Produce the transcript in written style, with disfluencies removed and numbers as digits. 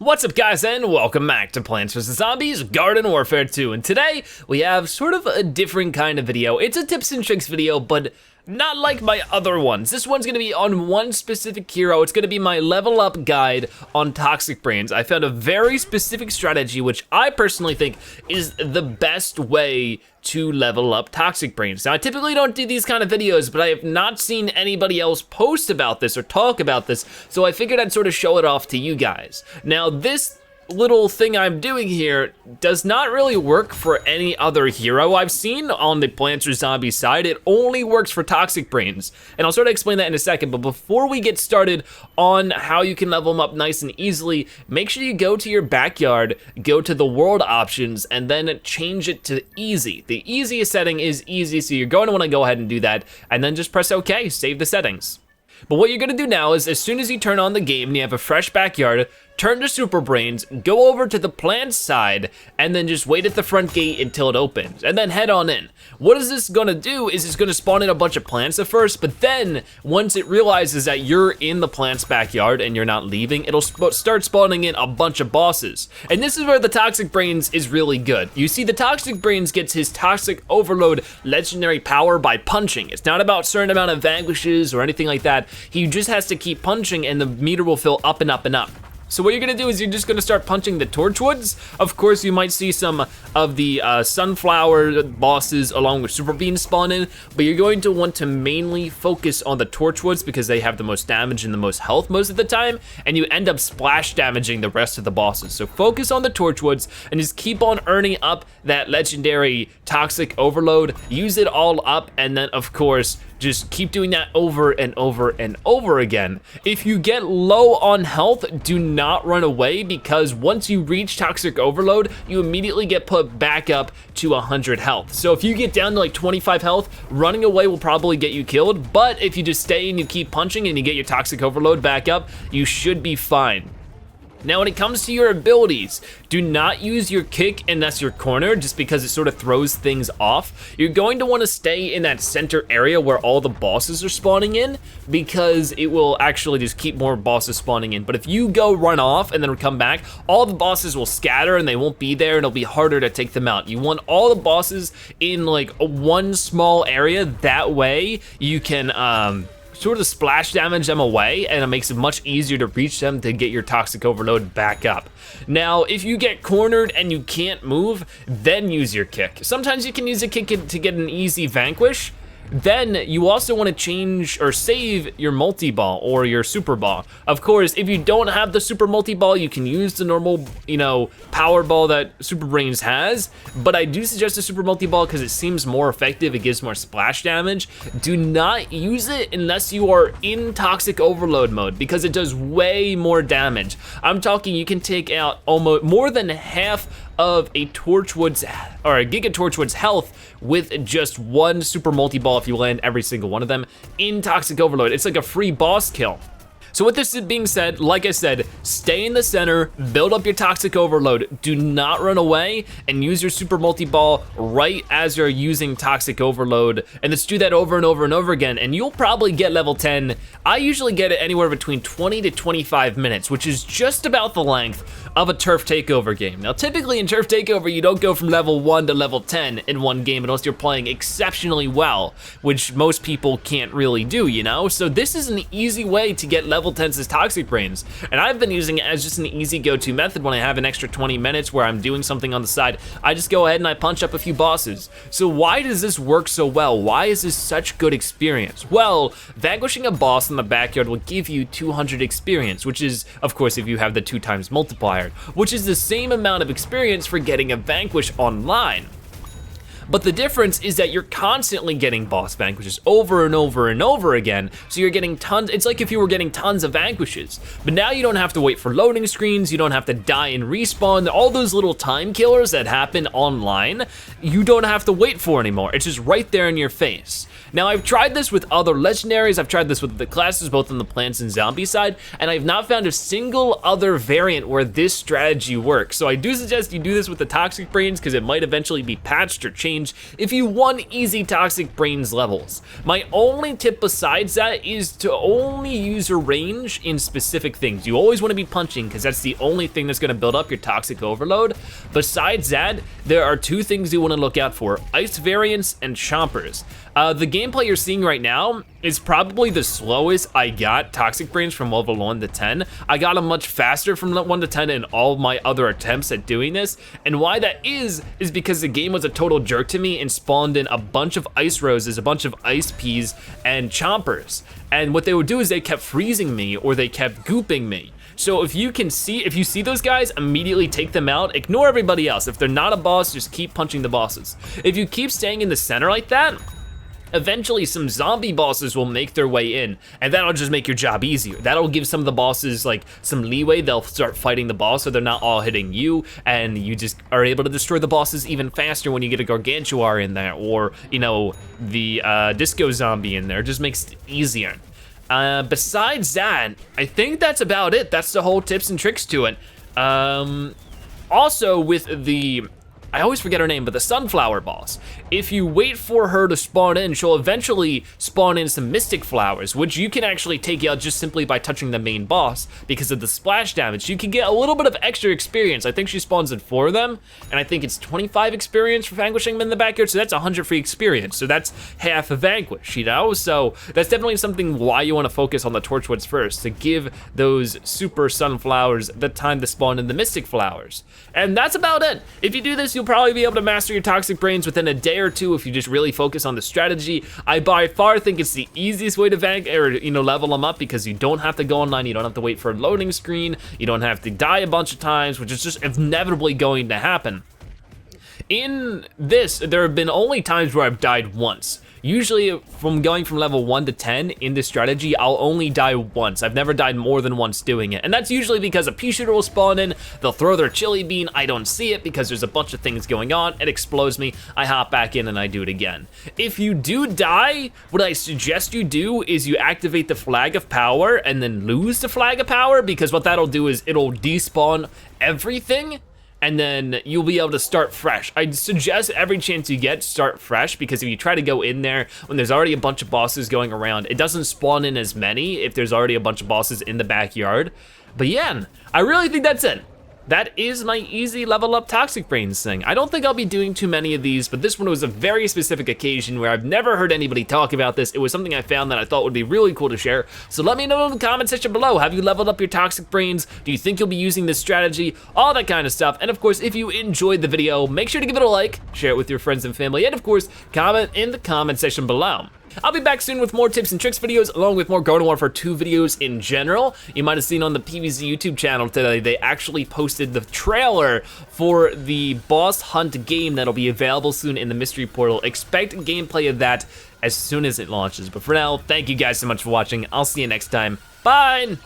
What's up guys and welcome back to Plants vs Zombies Garden Warfare 2, and today we have sort of a different kind of video. It's a tips and tricks video, but not like my other ones. This one's gonna be on one specific hero. It's gonna be my level up guide on Toxic Brainz. I found a very specific strategy which I personally think is the best way to level up Toxic Brainz. Now I typically don't do these kind of videos, but I have not seen anybody else post about this or talk about this, so I figured I'd sort of show it off to you guys. Now this little thing I'm doing here does not really work for any other hero I've seen on the Plants vs Zombies side. It only works for Toxic Brainz, and I'll sort of explain that in a second. But before we get started on how you can level them up nice and easily, make sure you go to your backyard, go to the world options, and then change it to easy. The easiest setting is easy, so you're going to want to go ahead and do that, and then just press OK, save the settings. But what you're gonna do now is, as soon as you turn on the game and you have a fresh backyard, turn to Super Brainz, go over to the plants side, and then just wait at the front gate until it opens, and then head on in. What is this gonna do is it's gonna spawn in a bunch of plants at first, but then once it realizes that you're in the plants backyard and you're not leaving, it'll start spawning in a bunch of bosses. And this is where the Toxic Brainz is really good. You see, the Toxic Brainz gets his Toxic Overload legendary power by punching. It's not about a certain amount of vanquishes or anything like that. He just has to keep punching and the meter will fill up and up and up. So what you're gonna do is you're just gonna start punching the Torchwoods. Of course, you might see some of the sunflower bosses along with super beans spawn in, but you're going to want to mainly focus on the Torchwoods because they have the most damage and the most health most of the time, and you end up splash damaging the rest of the bosses. So focus on the Torchwoods and just keep on earning up that legendary Toxic Overload, use it all up, and then of course, just keep doing that over and over and over again. If you get low on health, do not run away, because once you reach Toxic Overload, you immediately get put back up to 100 health. So if you get down to like 25 health, running away will probably get you killed, but if you just stay and you keep punching and you get your Toxic Overload back up, you should be fine. Now when it comes to your abilities, do not use your kick unless you're cornered, just because it sort of throws things off. You're going to want to stay in that center area where all the bosses are spawning in, because it will actually just keep more bosses spawning in. But if you go run off and then come back, all the bosses will scatter and they won't be there, and it'll be harder to take them out. You want all the bosses in like one small area, that way you can sort of splash damage them away, and it makes it much easier to reach them to get your Toxic Overload back up. Now, if you get cornered and you can't move, then use your kick. Sometimes you can use a kick to get an easy vanquish. Then you also want to change or save your multi-ball or your super ball. Of course, if you don't have the super multi-ball, you can use the normal, power ball that Super Brainz has, but I do suggest a super multi-ball because it seems more effective, it gives more splash damage. Do not use it unless you are in Toxic Overload mode, because it does way more damage. I'm talking you can take out almost more than half of a Torchwood's or a Giga Torchwood's health with just one super multi-ball if you land every single one of them in Toxic Overload. It's like a free boss kill. So with this being said, like I said, stay in the center, build up your Toxic Overload, do not run away, and use your super multi-ball right as you're using Toxic Overload, and let's do that over and over and over again, and you'll probably get level 10. I usually get it anywhere between 20 to 25 minutes, which is just about the length of a turf takeover game. Now typically in turf takeover, you don't go from level 1 to level 10 in one game unless you're playing exceptionally well, which most people can't really do, So this is an easy way to get level 10's Toxic Brainz, and I've been using it as just an easy go-to method. When I have an extra 20 minutes where I'm doing something on the side, I just go ahead and I punch up a few bosses. So why does this work so well? Why is this such good experience? Well, vanquishing a boss in the backyard will give you 200 experience, which is, of course, if you have the 2 times multiplier, which is the same amount of experience for getting a vanquish online. But the difference is that you're constantly getting boss vanquishes over and over and over again, so you're getting tons. It's like if you were getting tons of vanquishes, but now you don't have to wait for loading screens, you don't have to die and respawn, all those little time killers that happen online, you don't have to wait for anymore. It's just right there in your face. Now I've tried this with other legendaries, I've tried this with the classes both on the plants and zombie side, and I've not found a single other variant where this strategy works. So I do suggest you do this with the Toxic Brainz, because it might eventually be patched or changed range if you want easy Toxic Brainz levels. My only tip besides that is to only use your range in specific things. You always want to be punching because that's the only thing that's going to build up your toxic overload. Besides that, there are two things you want to look out for: ice variants and chompers. The gameplay you're seeing right now is probably the slowest I got Toxic Brainz from level 1 to 10. I got them much faster from 1 to 10 in all my other attempts at doing this, and why that is because the game was a total jerk to me and spawned in a bunch of ice roses, a bunch of ice peas, and chompers. And what they would do is they kept freezing me or they kept gooping me. So if you see those guys, immediately take them out, ignore everybody else. If they're not a boss, just keep punching the bosses. If you keep staying in the center like that, eventually some zombie bosses will make their way in, and that'll just make your job easier. That'll give some of the bosses like some leeway. They'll start fighting the boss so they're not all hitting you, and you just are able to destroy the bosses even faster when you get a Gargantuar in there, or you know, the disco zombie in there. It just makes it easier. Besides that, I think that's about it. That's the whole tips and tricks to it. Also with the, I always forget her name, but the sunflower boss. If you wait for her to spawn in, she'll eventually spawn in some mystic flowers, which you can actually take out just simply by touching the main boss because of the splash damage. You can get a little bit of extra experience. I think she spawns in 4 of them, and I think it's 25 experience for vanquishing them in the backyard, so that's 100 free experience. So that's half a vanquish, you know? So that's definitely something why you wanna focus on the Torchwoods first, to give those super sunflowers the time to spawn in the mystic flowers. And that's about it. If you do this, you'll probably be able to master your Toxic Brainz within a day or two if you just really focus on the strategy. I by far think it's the easiest way to level them up, because you don't have to go online, you don't have to wait for a loading screen, you don't have to die a bunch of times, which is just inevitably going to happen. In this, there have been only times where I've died once. Usually from going from level 1 to 10 in this strategy, I'll only die once. I've never died more than once doing it. And that's usually because a pea shooter will spawn in, they'll throw their chili bean, I don't see it because there's a bunch of things going on, it explodes me, I hop back in and I do it again. If you do die, what I suggest you do is you activate the flag of power and then lose the flag of power, because what that'll do is it'll despawn everything, and then you'll be able to start fresh. I'd suggest every chance you get, start fresh, because if you try to go in there when there's already a bunch of bosses going around, it doesn't spawn in as many if there's already a bunch of bosses in the backyard. But yeah, I really think that's it. That is my easy level up Toxic Brainz thing. I don't think I'll be doing too many of these, but this one was a very specific occasion where I've never heard anybody talk about this. It was something I found that I thought would be really cool to share. So let me know in the comment section below. Have you leveled up your Toxic Brainz? Do you think you'll be using this strategy? All that kind of stuff. And of course, if you enjoyed the video, make sure to give it a like, share it with your friends and family, and of course, comment in the comment section below. I'll be back soon with more tips and tricks videos, along with more Garden Warfare 2 videos in general. You might have seen on the PvZ YouTube channel today, they actually posted the trailer for the boss hunt game that'll be available soon in the mystery portal. Expect gameplay of that as soon as it launches. But for now, thank you guys so much for watching. I'll see you next time. Bye!